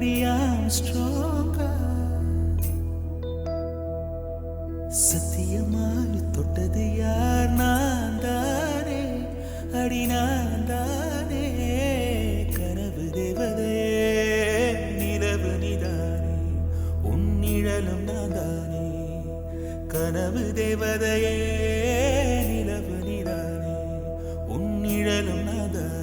அடியாம் ஸ்ட்ராங்கா சத்தியமாய் தொட்டது யார் நான் தானே அடி நான் தானே கனவு தேவதையே நிலவு நிதானே உன் நிழலும் நான் தானே கனவு தேவதையே நிலவு நிதானே உன் நிழலும் நான் தானே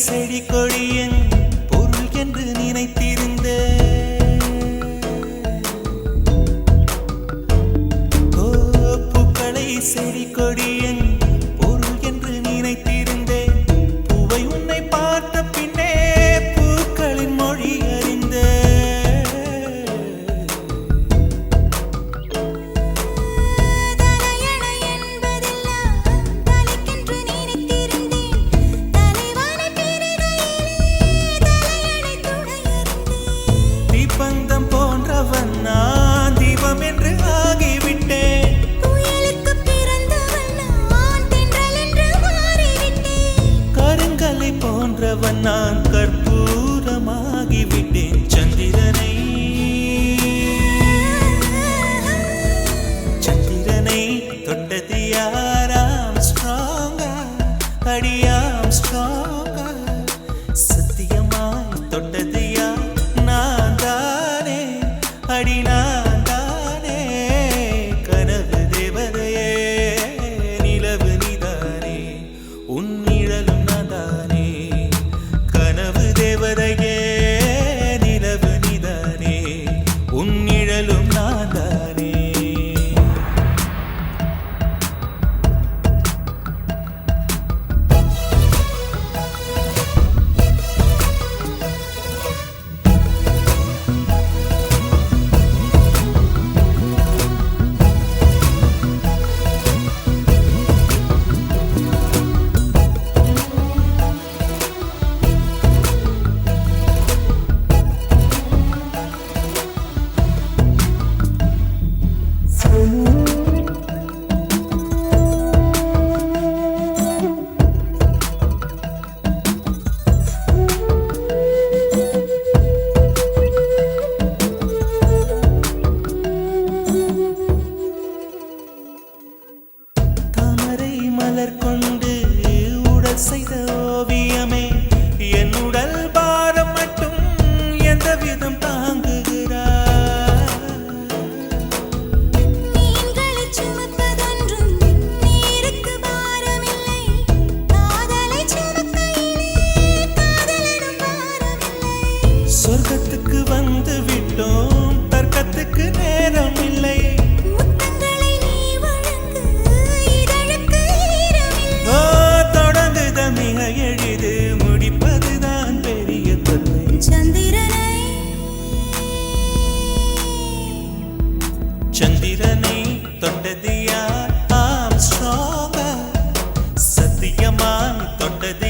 செடி கொடியின் பொருள் என்று நினைத்திருந்த பூக்களை செடி கொடியின் பொருள் என்று நினைத்திருந்தேன் பூவை உன்னை பார்த்த பின்னே பூக்களின் மொழி அறிந்த பந்தம் போன்றவன் நான் தீபம் என்று ஆகிவிட்டேன் புயலுக்கு பிறந்தவன் நான் தென்றல் என்று மாறிவிட்டேன் கருங்கலை போன்றவன் நான் கற்பூரமாகிவிட்டேன் சந்திரனை தொட்டது யாராம் ஸ்ட்ராங்கா அடியாம் ஸ்ட்ராங்கா சத்தியமாய் தொட்டது யார் நான் தானே அடி நான் தானே கனவு தேவதையே நிலவு நீதானே உன் நிழலும் நான் தானே கனவு தேவதையே நிலவு நீதானே உன் நிழலும் நான் தானே மலர் கொண்டு உடல் செய்த ஓவியமே என் உடல் பாரம் மட்டும் எந்த விதம் தாங்குகிறார் மீன்களை சுமப்பதொன்றும் நீருக்கு பாரமில்லை காதலை சுமக்கையிலே காதலனும் பாரமில்லை சொர்க்கத்துக்கு வந்து விட்டோம் அதிசயமாய் தொட்டது